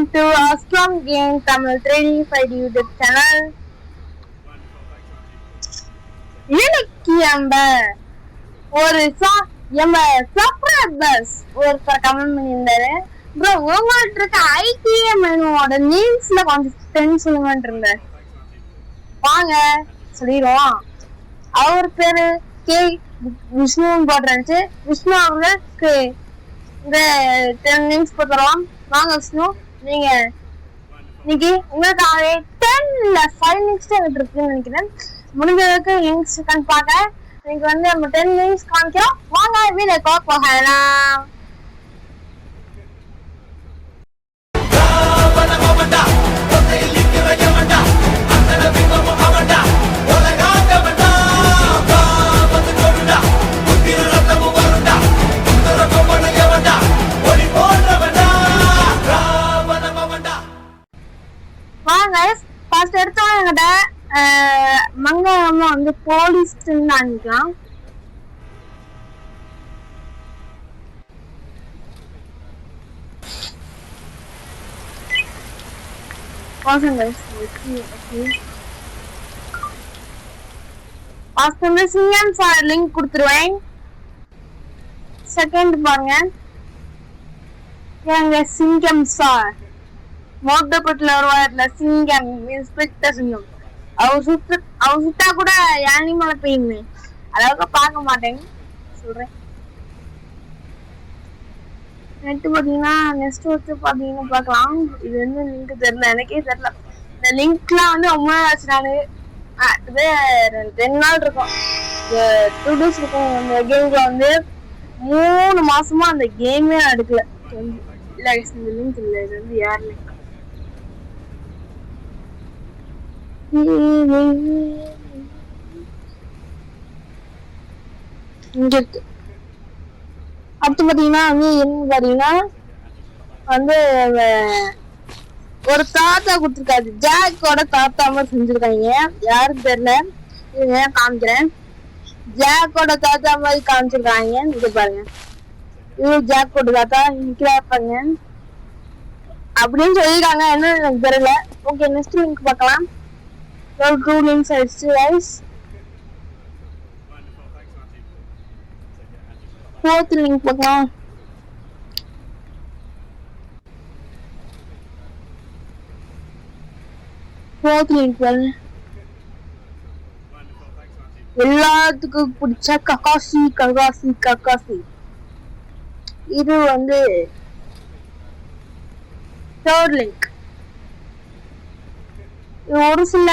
Welcome to Awesome Game Tamil 3D5 YouTube channel. இன்னைக்கு நம்ம ஒரு சப்ஸ்கிரைபர்ஸ் ஒருத்தர் கமெண்ட் பண்ணியிருந்தாரு. ப்ரோ உங்கள்கிட்ட இருக்க ஐடிஏ மெனுவோட நேம்ஸ்ல கொஞ்சம் சொல்லுங்கன்னு இருந்தார். வாங்க சொல்லிடுவோம். அவர் பேரு கே விஷ்ணுன்னு போட்டுருந்துச்சு. விஷ்ணு அவர்களுக்கு இந்த 10 நேம்ஸ் போட்டுருவோம். வாங்க விஷ்ணு, நீங்க இன்னைக்கு உங்களுக்காக 10 இல்ல 5 லிங்க்ஸ் எங்கிட்ட இருக்குன்னு நினைக்கிறேன். முடிஞ்ச அளவுக்கு லிங்க்ஸ் இருக்கான்னு பார்க்க இன்னைக்கு நம்ம 10 லிங்க்ஸ் காமிக்கிறோம். வாங்க வீடியோக்கு போகலாம். ஃபர்ஸ்ட் எடுத்தோம் என்கிட்ட மங்களமா போலீஸ்ன்னு நினைக்கலாம். சிங்கம் சார் லிங்க் கொடுத்துருவேன். செகண்ட் பாருங்க, சிங்கம் சார் மோட்டப்பட்டுல வருவார்ல சிங்கம், இன்ஸ்பெக்டர் சிங்கம். அவர் சுத்தா கூட யானி மழை பெய்யுமே, அதாவது பார்க்க மாட்டேங்க சொல்றேன். நெட் பாத்தீங்கன்னா நெக்ஸ்ட் வச்சு பாத்தீங்கன்னா பார்க்கலாம். இது லிங்க் தெரியல, எனக்கே தெரியல. இந்த லிங்க்லாம் ரொம்ப நாள் ஆச்சு. நானு 2 நாள் இருக்கும், 2 days இருக்கும். அந்த கேம்ல 3 மாசமா அந்த கேமே எடுக்கல. இல்ல இந்த லிங்க் இல்ல, இது யார் லிங்க்? இங்க இருக்கு. அடுத்து பாத்தீங்கன்னா என்ன பாத்தீங்கன்னா ஒரு தாத்தா கொடுத்துருக்காரு. ஜாக்கோட தாத்தா மாதிரி செஞ்சிருக்காங்க. யாருக்கு தெரியல, இது காமிக்கிறேன். ஜாக்கோட தாத்தா மாதிரி காமிச்சிருக்காங்க. இது பாருங்க, இது ஜாக்கோட தாத்தா நிக்கிறாங்க அப்படின்னு சொல்லிருக்காங்க. என்ன எனக்கு தெரியல. ஓகே, நெக்ஸ்ட் லிங்க் பார்க்கலாம். 2 links ஆயிடுச்சு guys. 4th link பார்க்கலாம். பாருங்க, எல்லாத்துக்கும் பிடிச்ச ககாசி. இது 3rd link. ஒரு சில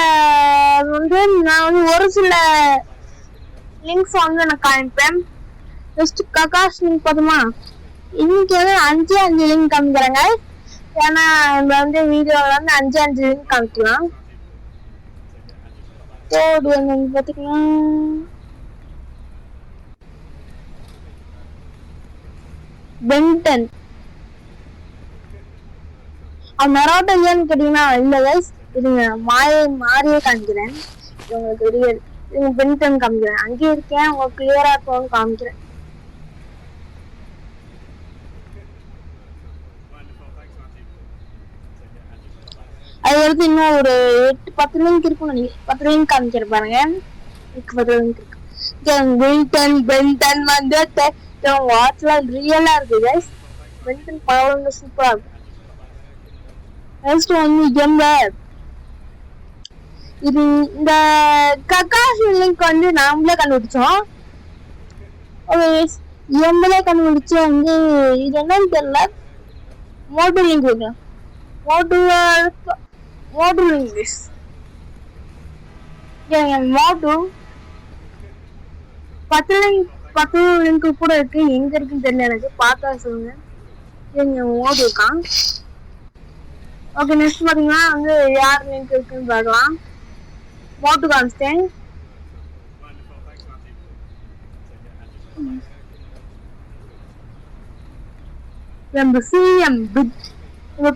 நான் ஒரு சில லிங்க்ஸ் நான் காமிப்பேன். ஜஸ்ட் ககாஷ் லிங்க் போதுமா? இன்னைக்கு 5 லிங்க் காமிக்கிறாங்க. ஏன்னா நம்ம வீடியோல 5 லிங்க் காமிக்கலாம். பாத்துக்கலாம். பென்டன் மராட்டா ஏன்னு கேட்டீங்கன்னா இல்ல கைஸ், இதுங்க மாறியே காமிக்கிறேன். உங்களுக்கு பென்டன் காமிக்கிறேன். அங்கேயே இருக்கேன், உங்களுக்கு கிளியரா இருக்கும்னு காமிக்கிறேன். அது வந்து இன்னும் ஒரு 8-10 லிங்க் இருக்கும். 10 லிங்க் காமிக்கிறேன் பாருங்க. 10 லிங்க் இருக்கு. பென்டன் வாட்ச்லாம் ரியலா இருக்கு கைஸ். பென்டன் பரவாயில்ல, சூப்பரா இருக்கு. நெக்ஸ்ட் இது இந்த ககாஷ் லிங்க் நாமளே கண்டுபிடிச்சோம். எம்பளே கண்டுபிடிச்சு இது என்னன்னு தெரியல. மோட்டர் லிங்க் வைக்கலாம். மோட்டர் லிங்க் மோட்டு 10 லிங்க் கூட இருக்கு. எங்க இருக்குன்னு தெரியல எனக்கு, பார்த்தா சொல்லுங்க. மோட்டு இருக்கான். ஓகே, நெக்ஸ்ட் பாத்தீங்கன்னா யார் லிங்க் இருக்குன்னு பார்க்கலாம். மோட்டு காமிச்சிட்டேன்.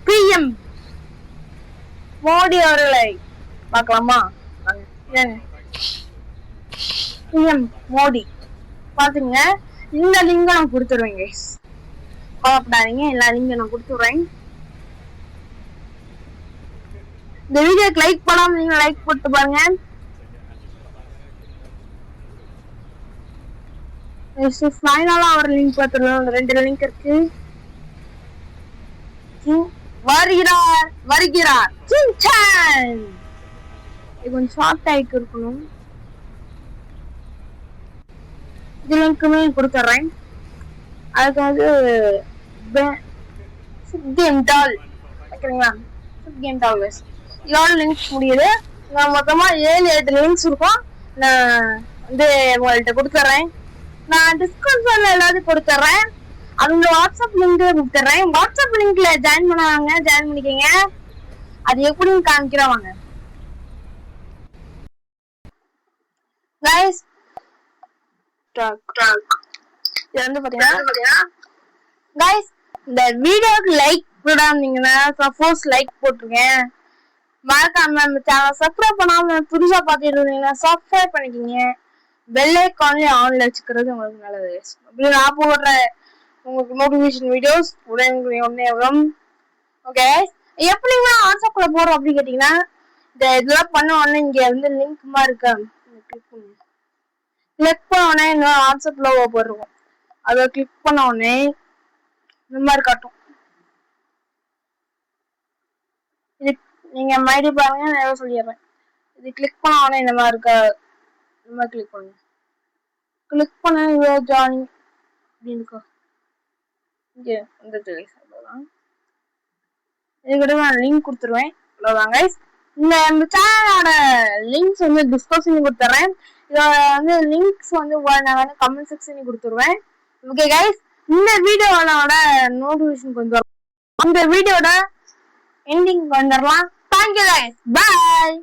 பிஎம் மோடி அவர்களை பார்க்கலாமா? பிஎம் மோடி பாத்துங்க. இந்த லிங்க் நான் கொடுத்துருவேன் கைஸ், கவலைப்படாதீங்க. எல்லா லிங்க் நான் கொடுத்துடுறேன். இந்த வீடியோக்கு லைக் பண்ணாம நீங்க லைக் போட்டு பாருங்க. ஃபைனலா ஒரு லிங்க் பார்த்துருவோம். 2 லிங்க் இருக்கு. வருகிறார் வருகிறார் கொஞ்சம் ஷார்ட் ஆயிட்டு இருக்கணும். இது லிங்க்குமே கொடுத்துட்றேன். அதுக்கு வந்து கேம் டால் ஓகேங்களா? கேம் டால் இதோட லிங்க்ஸ் முடியுது. நான் மொத்தமா 7-8 லிங்க்ஸ் இருக்கும். நான் வந்து உங்கள்கிட்ட கொடுத்துட்றேன். நான் டிஸ்கிரிப்ஷன்ல எல்லாத்தையும் கொடுத்துட்றேன். அவங்க வாட்ஸ்அப் லிங்க் கொடுத்துட்றேன். வாட்ஸ்அப் லிங்க்ல ஜாயின் பண்ணுவாங்க, ஜாயின் பண்ணிக்கங்க. அது எப்படின்னு காமிக்கிறவாங்க guys. இது வந்து பாத்தீங்கன்னா guys, இந்த வீடியோக்கு லைக் போடாமீங்கன்னா சப்போஸ் லைக் போட்டுருக்கேன். மறக்காம நம்ம சேனல் சப்ஸ்கிரைப் பண்ணாம புதுசா பார்த்துட்டு இருந்தீங்கன்னா சப்ஸ்கிரைப் பண்ணிக்கிங்க. பெல் ஐகான்ல ஆன்ல வச்சுக்கிறது உங்களுக்கு நல்லது. அப்படி நான் போடுற உங்களுக்கு மோட்டிவேஷன் வீடியோஸ் உடனே வரும். ஓகே, எப்படிங்க வாட்ஸ்அப்ல போறோம் அப்படின்னு கேட்டீங்கன்னா இந்த இதெல்லாம் பண்ண உடனே இங்க வந்து லிங்க் மாதிரி இருக்கு. கிளிக் பண்ண உடனே இன்னும் வாட்ஸ்அப்ல ஓப்பன் இருக்கும். அதை கிளிக் பண்ண உடனே இந்த மாதிரி காட்டும். இது நீங்க மைடி பாருங்க, நான் சொல்லிடுறேன். இது கிளிக் பண்ண உடனே இந்த மாதிரி இருக்கா, இந்த மாதிரி கிளிக் பண்ணுங்க. கிளிக் பண்ண ஜாயினிங் அப்படின்னு இருக்கா, இங்கே வந்துட்டு அவ்வளோதான். இதுக்கிட்ட நான் லிங்க் கொடுத்துருவேன். அவ்வளோதான் கைஸ். இந்த சேனலோட லிங்க்ஸ் வந்து டிஸ்கிரிப்ஷன் கொடுத்துட்றேன். இதோட வந்து லிங்க்ஸ் வந்து நான் வந்து கமெண்ட் செக்ஷன் கொடுத்துருவேன். ஓகே கைஸ், இந்த வீடியோவோட நோட்டிஃபிகேஷன் கொஞ்சம் இந்த வீடியோட எண்டிங் வந்துடலாம். தேங்க்யூ கைஸ், பாய்.